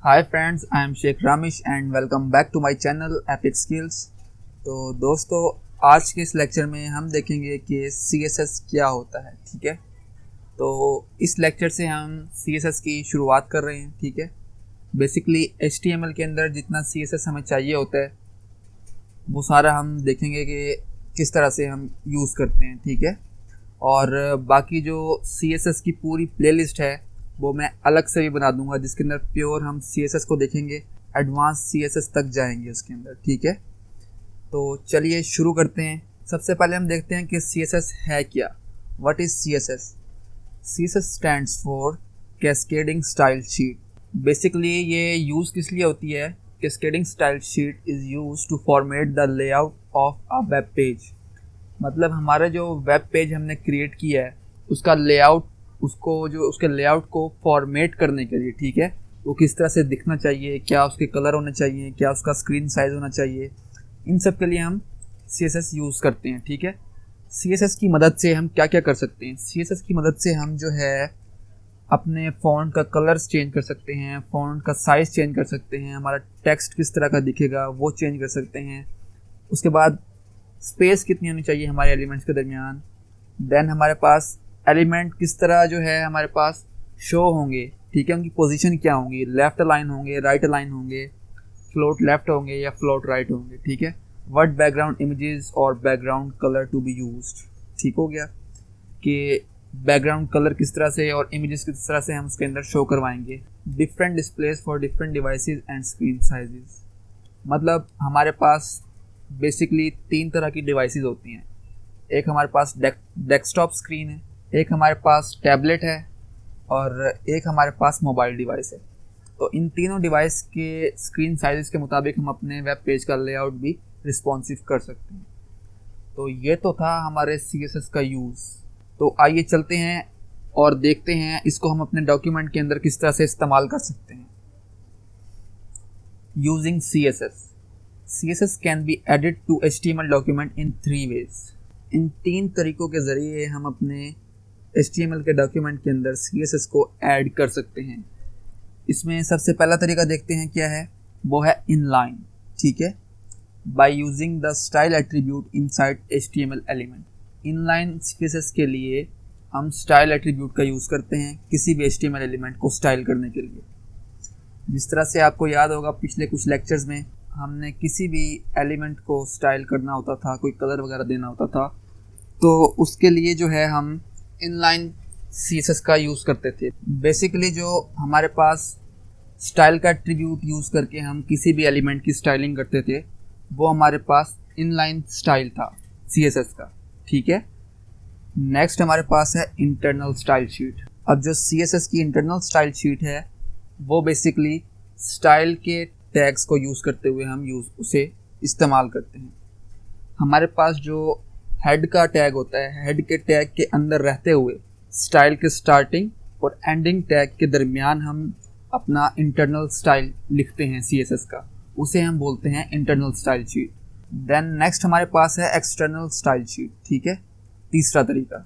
Hi friends, I am Shaikh Ramish and welcome back to my channel Epic Skills. तो दोस्तों, आज के इस लेक्चर में हम देखेंगे कि CSS क्या होता है। ठीक है, तो इस लेक्चर से हम CSS की शुरुआत कर रहे हैं। ठीक है, बेसिकली HTML के अंदर जितना CSS हमें चाहिए होता है वो सारा हम देखेंगे कि किस तरह से हम यूज़ करते हैं। ठीक है, और बाकी जो CSS की पूरी प्लेलिस्ट है वो मैं अलग से भी बना दूंगा, जिसके अंदर प्योर हम CSS को देखेंगे, एडवांस CSS तक जाएंगे उसके अंदर। ठीक है, तो चलिए शुरू करते हैं। सबसे पहले हम देखते हैं कि CSS है क्या। What is CSS? CSS stands for cascading style sheet. Basically ये यूज़ किस लिए होती है? Cascading style sheet is use to format the layout of a web page. मतलब हमारा जो वेब पेज हमने क्रिएट किया है उसका लेआउट, उसके लेआउट को फॉर्मेट करने के लिए, ठीक है, वो किस तरह से दिखना चाहिए, क्या उसके कलर होने चाहिए, क्या उसका स्क्रीन साइज होना चाहिए, इन सब के लिए हम CSS यूज़ करते हैं। ठीक है, CSS की मदद से हम क्या क्या कर सकते हैं? CSS की मदद से हम जो है अपने फ़ॉन्ट का कलर्स चेंज कर सकते हैं, फ़ॉन्ट का साइज़ चेंज कर सकते हैं, हमारा टेक्स्ट किस तरह का दिखेगा वो चेंज कर सकते हैं। उसके बाद स्पेस कितनी होनी चाहिए हमारे एलिमेंट्स के दरमियान। देन हमारे पास एलिमेंट किस तरह जो है हमारे पास शो होंगे, ठीक है, उनकी पोजीशन क्या होंगी, लेफ़्ट अलाइन होंगे, राइट अलाइन होंगे, फ्लोट लेफ़्ट होंगे या फ्लोट राइट होंगे। ठीक है, व्हाट बैकग्राउंड इमेजेस और background colour to be used. ठीक हो गया कि बैकग्राउंड कलर किस तरह से और इमेजेस किस तरह से हम उसके अंदर शो करवाएंगे। Different displace for different devices and screen sizes. मतलब हमारे पास बेसिकली 3 तरह की डिवाइसेस होती हैं। एक हमारे पास डेस्कटॉप स्क्रीन है, एक हमारे पास टैबलेट है और एक हमारे पास मोबाइल डिवाइस है। तो इन तीनों डिवाइस के स्क्रीन साइज़ के मुताबिक हम अपने वेब पेज का लेआउट भी रिस्पॉन्सिव कर सकते हैं। तो ये तो था हमारे CSS का यूज़। तो आइए चलते हैं और देखते हैं इसको हम अपने डॉक्यूमेंट के अंदर किस तरह से इस्तेमाल कर सकते हैं। Using CSS can be added to HTML document in 3 ways. इन 3 तरीक़ों के ज़रिए हम अपने HTML के डॉक्यूमेंट के अंदर CSS को ऐड कर सकते हैं। इसमें सबसे पहला तरीका देखते हैं क्या है, वो है इनलाइन। ठीक है, by using the style attribute inside HTML element. Inline CSS के लिए हम स्टाइल एट्रीब्यूट का यूज़ करते हैं किसी भी HTML एलिमेंट को स्टाइल करने के लिए। जिस तरह से आपको याद होगा पिछले कुछ लेक्चर्स में हमने किसी भी एलिमेंट को स्टाइल करना होता था, कोई कलर वगैरह देना होता था, तो उसके लिए जो है हम इनलाइन CSS का यूज़ करते थे। बेसिकली जो हमारे पास स्टाइल का एट्रीब्यूट यूज़ करके हम किसी भी एलिमेंट की स्टाइलिंग करते थे वो हमारे पास इनलाइन स्टाइल था CSS का। ठीक है, नेक्स्ट हमारे पास है इंटरनल स्टाइल शीट। अब जो CSS की इंटरनल स्टाइल शीट है वो बेसिकली स्टाइल के टैग्स को यूज़ करते हुए हम उसे इस्तेमाल करते हैं। हमारे पास जो हेड का टैग होता है, हेड के टैग के अंदर रहते हुए स्टाइल के स्टार्टिंग और एंडिंग टैग के दरमियान हम अपना इंटरनल स्टाइल लिखते हैं CSS का, उसे हम बोलते हैं internal style sheet. Then next हमारे पास है एक्सटर्नल स्टाइल शीट। ठीक है, तीसरा तरीका,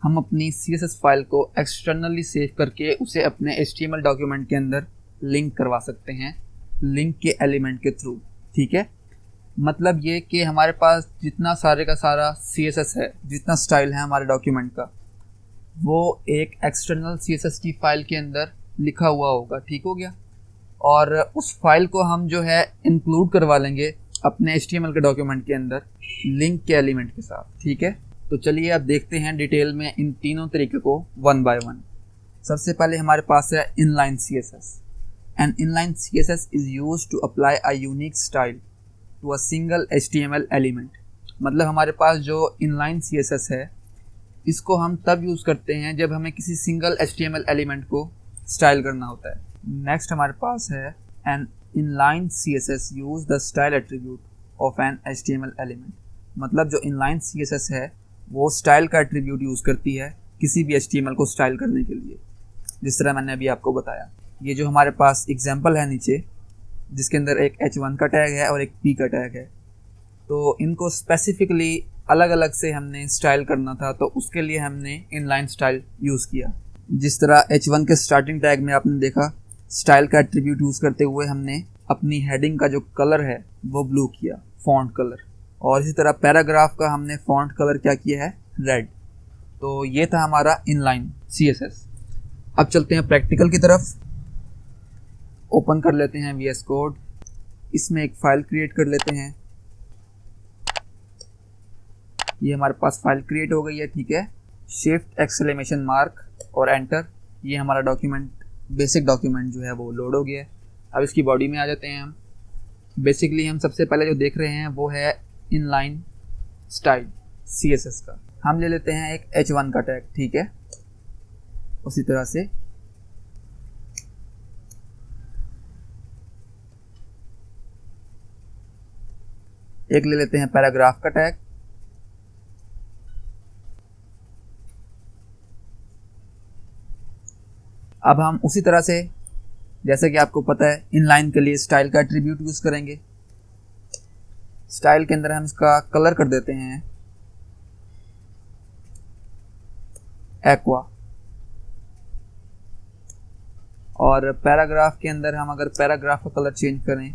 हम अपनी CSS फाइल को एक्सटर्नली सेव करके उसे अपने HTML डॉक्यूमेंट के अंदर लिंक करवा सकते हैं, लिंक के एलिमेंट के थ्रू। ठीक है, मतलब ये कि हमारे पास जितना सारे का सारा CSS है, जितना स्टाइल है हमारे डॉक्यूमेंट का, वो एक एक्सटर्नल CSS की फ़ाइल के अंदर लिखा हुआ होगा। ठीक हो गया, और उस फाइल को हम जो है इंक्लूड करवा लेंगे अपने HTML के डॉक्यूमेंट के अंदर लिंक के एलिमेंट के साथ। ठीक है, तो चलिए अब देखते हैं डिटेल में इन तीनों तरीके को वन बाय वन। सबसे पहले हमारे पास है inline CSS। An inline CSS is use to apply a unique style to a single HTML element. मतलब हमारे पास जो इनलाइन CSS है इसको हम तब यूज़ करते हैं जब हमें किसी सिंगल HTML एलिमेंट को स्टाइल करना होता है। नेक्स्ट हमारे पास है an inline CSS use the style attribute of an HTML element. मतलब जो इनलाइन CSS है वो स्टाइल का एट्रीब्यूट यूज़ करती है किसी भी HTML को स्टाइल करने के लिए, जिस तरह मैंने अभी आपको बताया। ये जो हमारे पास एग्जांपल है नीचे, जिसके अंदर एक H1 का टैग है और एक P का टैग है, तो इनको स्पेसिफिकली अलग अलग से हमने स्टाइल करना था, तो उसके लिए हमने इनलाइन स्टाइल यूज़ किया। जिस तरह H1 के स्टार्टिंग टैग में आपने देखा स्टाइल का एट्रीब्यूट यूज़ करते हुए हमने अपनी हेडिंग का जो कलर है वो ब्लू किया, फॉन्ट कलर। और इसी तरह पैराग्राफ का हमने फॉन्ट कलर क्या किया है, रेड। तो ये था हमारा इनलाइन CSS। अब चलते हैं प्रैक्टिकल की तरफ। ओपन कर लेते हैं VS कोड, इसमें एक फ़ाइल क्रिएट कर लेते हैं। ये हमारे पास फाइल क्रिएट हो गई है, ठीक है। शिफ्ट एक्सक्लेमेशन मार्क और एंटर, ये हमारा डॉक्यूमेंट, बेसिक डॉक्यूमेंट जो है वो लोड हो गया है। अब इसकी बॉडी में आ जाते हैं हम। बेसिकली हम सबसे पहले जो देख रहे हैं वो है इनलाइन स्टाइल CSS का। हम ले लेते हैं एक H1 का टैग, ठीक है। उसी तरह से एक ले लेते हैं पैराग्राफ का टैग। अब हम उसी तरह से, जैसे कि आपको पता है, इनलाइन के लिए स्टाइल का एट्रीब्यूट यूज करेंगे। स्टाइल के अंदर हम इसका कलर कर देते हैं एक्वा। और पैराग्राफ के अंदर हम अगर पैराग्राफ का कलर चेंज करें,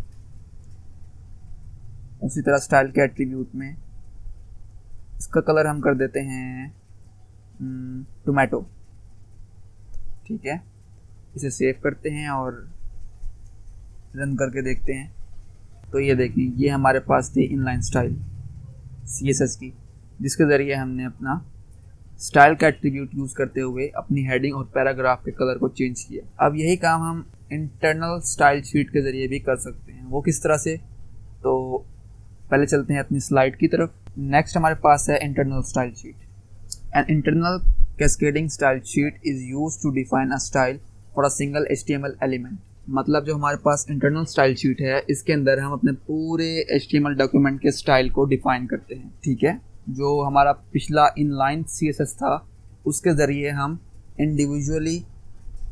उसी तरह स्टाइल के एट्रीब्यूट में इसका कलर हम कर देते हैं टोमेटो, ठीक है। इसे सेव करते हैं और रन करके देखते हैं। तो ये देखें, ये हमारे पास थी इनलाइन स्टाइल CSS की, जिसके ज़रिए हमने अपना स्टाइल का एट्रीब्यूट यूज़ करते हुए अपनी हेडिंग और पैराग्राफ के कलर को चेंज किया। अब यही काम हम इंटरनल स्टाइल शीट के ज़रिए भी कर सकते हैं। वो किस तरह से, तो पहले चलते हैं अपनी स्लाइड की तरफ। नेक्स्ट हमारे पास है internal style sheet. An internal cascading style sheet is used to define a style for a single HTML element. मतलब जो हमारे पास इंटरनल स्टाइल शीट है, इसके अंदर हम अपने पूरे HTML डॉक्यूमेंट के स्टाइल को डिफाइन करते हैं, ठीक है। जो हमारा पिछला इनलाइन CSS था, उसके ज़रिए हम इंडिविजुअली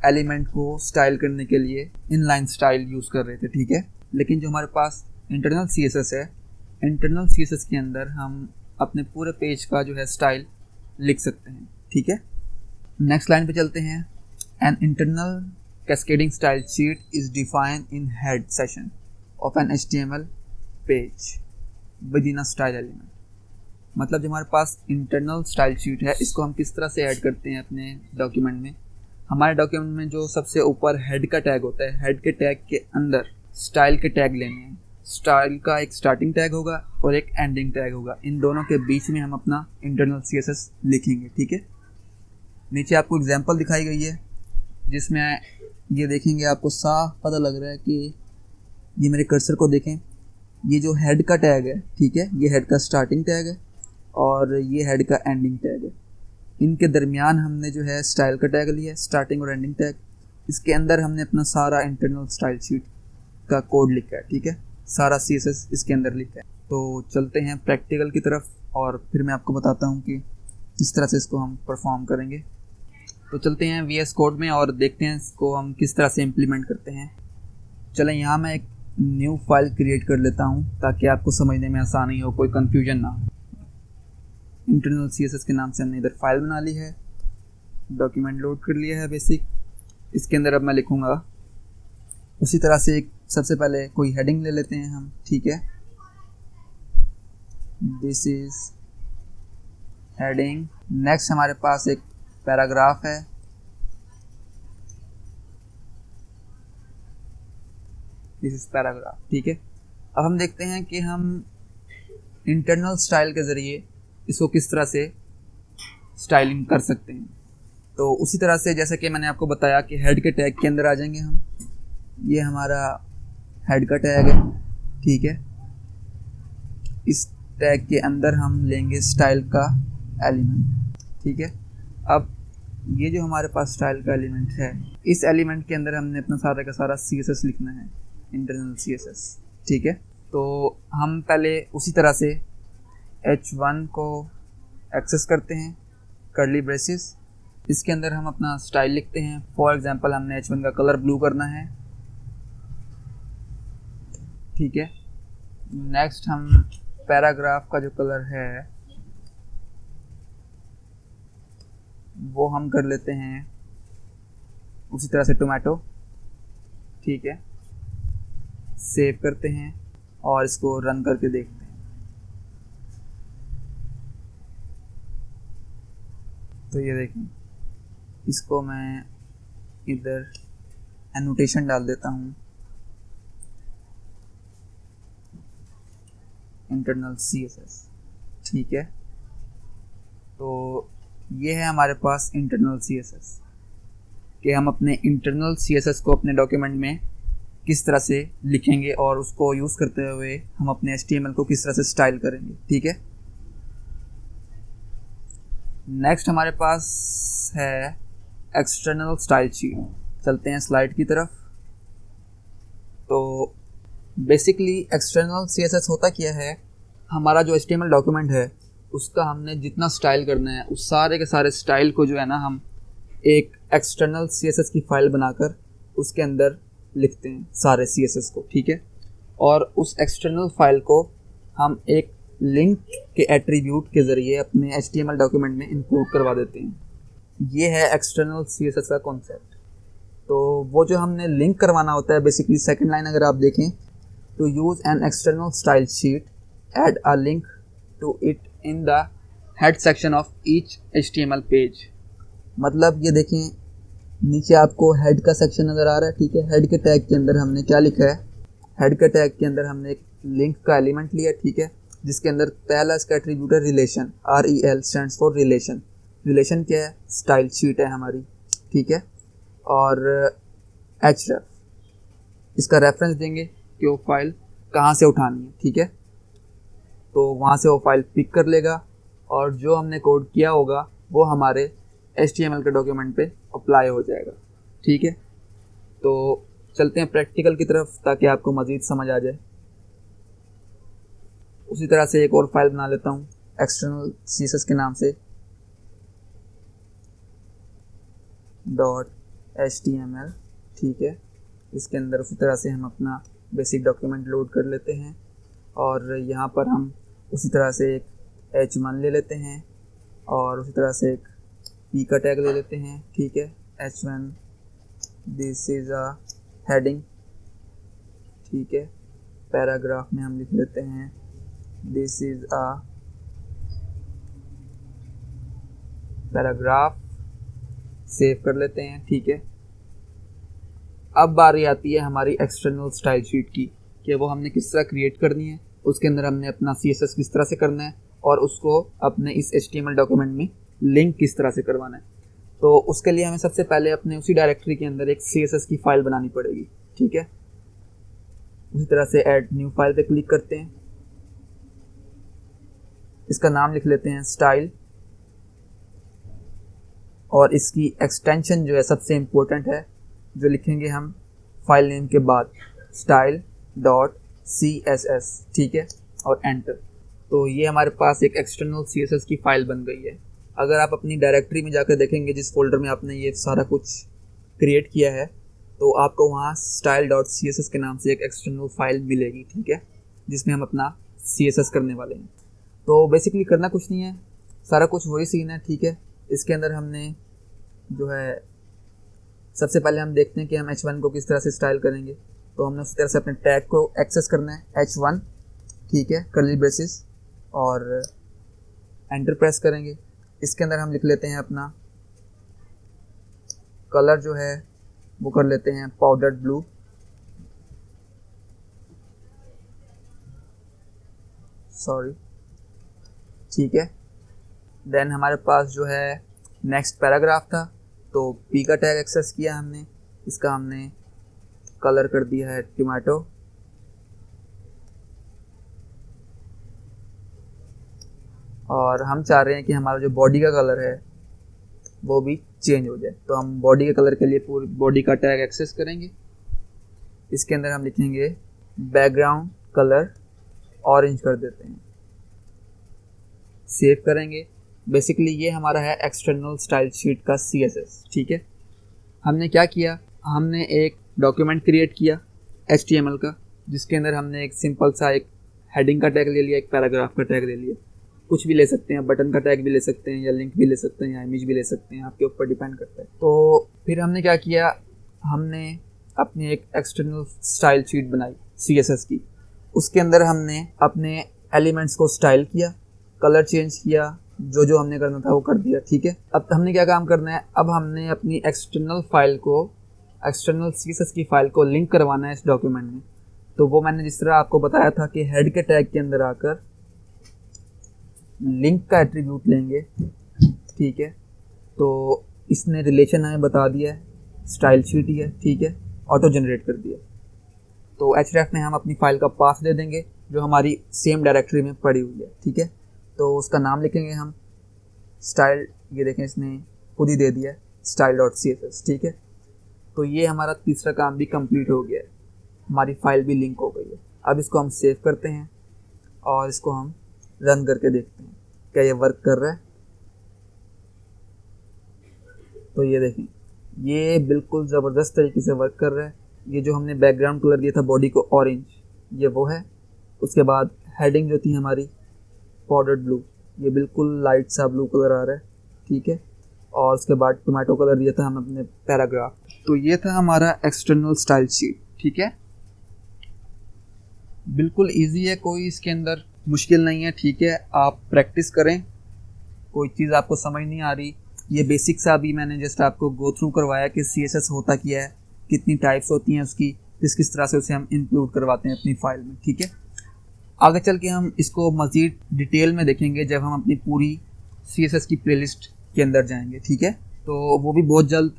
एलिमेंट को स्टाइल करने के लिए इनलाइन स्टाइल यूज़ कर रहे थे, ठीक है। लेकिन जो हमारे पास इंटरनल CSS है, इंटरनल CSS के अंदर हम अपने पूरे पेज का जो है स्टाइल लिख सकते हैं, ठीक है। नेक्स्ट लाइन पे चलते हैं। An internal cascading style sheet is defined in head session of an HTML page within a style element. मतलब जो हमारे पास इंटरनल स्टाइल शीट है, इसको हम किस तरह से ऐड करते हैं अपने डॉक्यूमेंट में। हमारे डॉक्यूमेंट में जो सबसे ऊपर हेड का टैग होता है, हेड के टैग के अंदर स्टाइल के टैग लेने हैं। स्टाइल का एक स्टार्टिंग टैग होगा और एक एंडिंग टैग होगा। इन दोनों के बीच में हम अपना इंटरनल CSS लिखेंगे, ठीक है। नीचे आपको एग्जांपल दिखाई गई है, जिसमें ये देखेंगे आपको साफ पता लग रहा है कि ये मेरे कर्सर को देखें, ये जो हेड का टैग है, ठीक है, ये हेड का स्टार्टिंग टैग है और ये हेड का एंडिंग टैग है। इनके दरमियान हमने जो है स्टाइल का टैग लिया है, स्टार्टिंग और एंडिंग टैग। इसके अंदर हमने अपना सारा इंटरनल स्टाइल शीट का कोड लिखा है, ठीक है। सारा CSS इसके अंदर लिखा है। तो चलते हैं प्रैक्टिकल की तरफ और फिर मैं आपको बताता हूँ कि किस तरह से इसको हम परफॉर्म करेंगे। तो चलते हैं VS कोड में और देखते हैं इसको हम किस तरह से इम्प्लीमेंट करते हैं। चलें, यहाँ मैं एक न्यू फाइल क्रिएट कर लेता हूँ ताकि आपको समझने में आसानी हो, कोई कन्फ्यूजन ना हो। इंटरनल CSS के नाम से हमने इधर फाइल बना ली है, डॉक्यूमेंट लोड कर लिया है बेसिक। इसके अंदर अब मैं लिखूँगा उसी तरह से एक, सबसे पहले कोई हेडिंग ले लेते हैं हम, ठीक है। This is heading. नेक्स्ट हमारे पास एक पैराग्राफ है, दिस इज पैराग्राफ, ठीक है। अब हम देखते हैं कि हम इंटरनल स्टाइल के ज़रिए इसको किस तरह से स्टाइलिंग कर सकते हैं। तो उसी तरह से जैसे कि मैंने आपको बताया कि हेड के टैग के अंदर आ जाएंगे हम। ये हमारा हेड का टैग है, ठीक है। इस टैग के अंदर हम लेंगे स्टाइल का एलिमेंट, ठीक है। अब ये जो हमारे पास स्टाइल का एलिमेंट है, इस एलिमेंट के अंदर हमने अपना सारा का सारा CSS लिखना है, इंटरनल CSS, ठीक है। तो हम पहले उसी तरह से H1 को एक्सेस करते हैं, कर्ली ब्रेसेस। इसके अंदर हम अपना स्टाइल लिखते हैं। फॉर एग्जांपल हमने H1 का कलर ब्लू करना है, ठीक है। नेक्स्ट हम पैराग्राफ का जो कलर है वो हम कर लेते हैं उसी तरह से टोमेटो। ठीक है, सेव करते हैं और इसको रन करके देखते हैं। तो ये देखें, इसको मैं इधर एनोटेशन डाल देता हूँ, इंटरनल CSS, ठीक है। तो ये है हमारे पास इंटरनल CSS कि हम अपने इंटरनल CSS को अपने डॉक्यूमेंट में किस तरह से लिखेंगे और उसको यूज़ करते हुए हम अपने HTML को किस तरह से स्टाइल करेंगे, ठीक है। नेक्स्ट हमारे पास है एक्सटर्नल स्टाइल शीट। चलते हैं स्लाइड की तरफ। तो बेसिकली एक्सटर्नल CSS होता क्या है, हमारा जो HTML डॉक्यूमेंट है उसका हमने जितना स्टाइल करना है उस सारे के सारे स्टाइल को जो है ना हम एक एक्सटर्नल CSS की फाइल बनाकर उसके अंदर लिखते हैं सारे CSS को, ठीक है। और उस एक्सटर्नल फाइल को हम एक लिंक के एट्रीब्यूट के ज़रिए अपने HTML डॉक्यूमेंट में इंक्लूड करवा देते हैं। ये है एक्सटर्नल CSS का कॉन्सेप्ट। तो वो जो हमने लिंक करवाना होता है, बेसिकली सेकंड लाइन अगर आप देखें, to use an external style sheet add a link to it in the head section of each HTML page. मतलब ये देखें, नीचे आपको हेड का सेक्शन नज़र आ रहा है, ठीक है। हेड के टैग के अंदर हमने क्या लिखा है, हेड के टैग के अंदर हमने एक लिंक का एलिमेंट लिया, ठीक है, जिसके अंदर पहला इसका एट्रीब्यूट है relation, REL stands for relation. Relation क्या है, स्टाइल शीट है हमारी, ठीक है। और href, इसका रेफरेंस देंगे कि वो फाइल कहाँ से उठानी है, ठीक है। तो वहाँ से वो फाइल पिक कर लेगा और जो हमने कोड किया होगा वो हमारे HTML के डॉक्यूमेंट पे अप्लाई हो जाएगा, ठीक है। तो चलते हैं प्रैक्टिकल की तरफ ताकि आपको मज़ीद समझ आ जाए। उसी तरह से एक और फाइल बना लेता हूँ एक्सटर्नल CSS के नाम से .html, ठीक है। इसके अंदर उसी तरह से हम अपना बेसिक डॉक्यूमेंट लोड कर लेते हैं और यहाँ पर हम उसी तरह से एक h1 ले लेते हैं और उसी तरह से एक p का टैग ले लेते हैं, ठीक है। h1 this is a heading, ठीक है। पैराग्राफ में हम लिख लेते हैं this is a paragraph, save कर लेते हैं, ठीक है। अब बारी आती है हमारी एक्सटर्नल स्टाइल शीट की कि वो हमने किस तरह क्रिएट करनी है, उसके अंदर हमने अपना CSS किस तरह से करना है और उसको अपने इस HTML डॉक्यूमेंट में लिंक किस तरह से करवाना है। तो उसके लिए हमें सबसे पहले अपने उसी डायरेक्टरी के अंदर एक CSS की फ़ाइल बनानी पड़ेगी, ठीक है। उसी तरह से ऐड न्यू फाइल पे क्लिक करते हैं, इसका नाम लिख लेते हैं स्टाइल और इसकी एक्सटेंशन जो है सबसे इम्पोर्टेंट है, जो लिखेंगे हम फाइल नेम के बाद style.css, ठीक है, और एंटर। तो ये हमारे पास एक एक्सटर्नल CSS की फ़ाइल बन गई है। अगर आप अपनी डायरेक्टरी में जाकर देखेंगे जिस फोल्डर में आपने ये सारा कुछ क्रिएट किया है, तो आपको वहाँ style.css के नाम से एक एक्सटर्नल फाइल मिलेगी, ठीक है, जिसमें हम अपना CSS करने वाले हैं। तो बेसिकली करना कुछ नहीं है, सारा कुछ वही सीन है, ठीक है। इसके अंदर हमने जो है सबसे पहले हम देखते हैं कि हम h1 को किस तरह से स्टाइल करेंगे। तो हमने उस तरह से अपने टैग को एक्सेस करना है h1, ठीक है, कर्ली ब्रेसेस, और एंटर प्रेस करेंगे। इसके अंदर हम लिख लेते हैं अपना कलर जो है वो कर लेते हैं पाउडर्ड ब्लू, सॉरी, ठीक है। देन हमारे पास जो है नेक्स्ट पैराग्राफ था, तो p का टैग एक्सेस किया हमने, इसका हमने कलर कर दिया है टोमेटो, और हम चाह रहे हैं कि हमारा जो बॉडी का कलर है वो भी चेंज हो जाए। तो हम बॉडी के कलर के लिए पूरी बॉडी का टैग एक्सेस करेंगे। इसके अंदर हम लिखेंगे बैकग्राउंड कलर ऑरेंज कर देते हैं, सेव करेंगे। बेसिकली ये हमारा है एक्सटर्नल स्टाइल शीट का CSS, ठीक है। हमने क्या किया, हमने एक डॉक्यूमेंट क्रिएट किया HTML का, जिसके अंदर हमने एक सिंपल सा एक हेडिंग का टैग ले लिया, एक पैराग्राफ का टैग ले लिया, कुछ भी ले सकते हैं, बटन का टैग भी ले सकते हैं या लिंक भी ले सकते हैं या इमेज भी ले सकते हैं, आपके ऊपर डिपेंड करता है। तो फिर हमने क्या किया, हमने अपनी एक एक्सटर्नल स्टाइल शीट बनाई CSS की। उसके अंदर हमने अपने एलिमेंट्स को स्टाइल किया, कलर चेंज किया, जो जो हमने करना था वो कर दिया। ठीक है, अब हमने क्या काम करना है, अब हमने अपनी एक्सटर्नल CSS की फाइल को लिंक करवाना है इस डॉक्यूमेंट में। तो वो मैंने जिस तरह आपको बताया था कि हेड के टैग के अंदर आकर लिंक का एट्रीब्यूट लेंगे। ठीक है, तो इसने रिलेशन हमें बता दिया है, स्टाइल शीट ही है। ठीक है, ऑटो जनरेट कर दिया। तो href में हम अपनी फाइल का पाथ दे देंगे जो हमारी सेम डायरेक्टरी में पड़ी हुई है। ठीक है, तो उसका नाम लिखेंगे हम स्टाइल, ये देखें इसने खुद ही दे दिया है style.css। ठीक है, तो ये हमारा तीसरा काम भी कंप्लीट हो गया है, हमारी फाइल भी लिंक हो गई है। अब इसको हम सेव करते हैं और इसको हम रन करके देखते हैं क्या ये वर्क कर रहा है। तो ये देखें, ये बिल्कुल ज़बरदस्त तरीके से वर्क कर रहा है। ये जो हमने बैकग्राउंड कलर दिया था बॉडी को ऑरेंज, ये वो है। उसके बाद हेडिंग जो थी हमारी पाउडर्ड ब्लू, ये बिल्कुल लाइट सा ब्लू कलर आ रहा है। ठीक है, और उसके बाद टोमेटो कलर दिया था हम अपने पैराग्राफ। तो ये था हमारा एक्सटर्नल स्टाइल शीट। ठीक है, बिल्कुल इजी है, कोई इसके अंदर मुश्किल नहीं है। ठीक है, आप प्रैक्टिस करें। कोई चीज़ आपको समझ नहीं आ रही, ये बेसिक सा भी मैंने जस्ट आपको गो थ्रू करवाया कि CSS होता क्या है, कितनी टाइप्स होती हैं उसकी, किस तरह से उसे हम इंक्लूड करवाते हैं अपनी फाइल में। ठीक है, आगे चल के हम इसको मज़ीद डिटेल में देखेंगे जब हम अपनी पूरी CSS की प्लेलिस्ट के अंदर जाएंगे। ठीक है, तो वो भी बहुत जल्द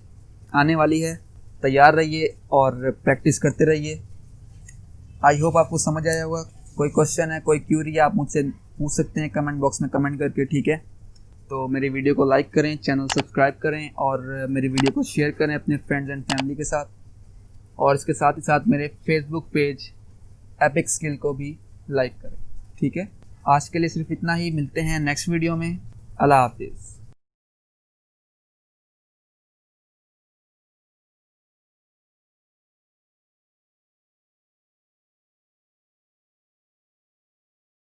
आने वाली है, तैयार रहिए और प्रैक्टिस करते रहिए। आई होप आपको समझ आया होगा। कोई क्वेश्चन है, कोई क्यूरी है, आप मुझसे पूछ सकते हैं कमेंट बॉक्स में कमेंट करके। ठीक है, तो मेरी वीडियो को लाइक करें, चैनल सब्सक्राइब करें और मेरी वीडियो को शेयर करें अपने फ्रेंड्स एंड फैमिली के साथ। और इसके साथ ही साथ मेरे फेसबुक पेज एपिक स्किल को भी लाइक करें। ठीक है, आज के लिए सिर्फ इतना ही, मिलते हैं नेक्स्ट वीडियो में। अल्लाह हाफिज़।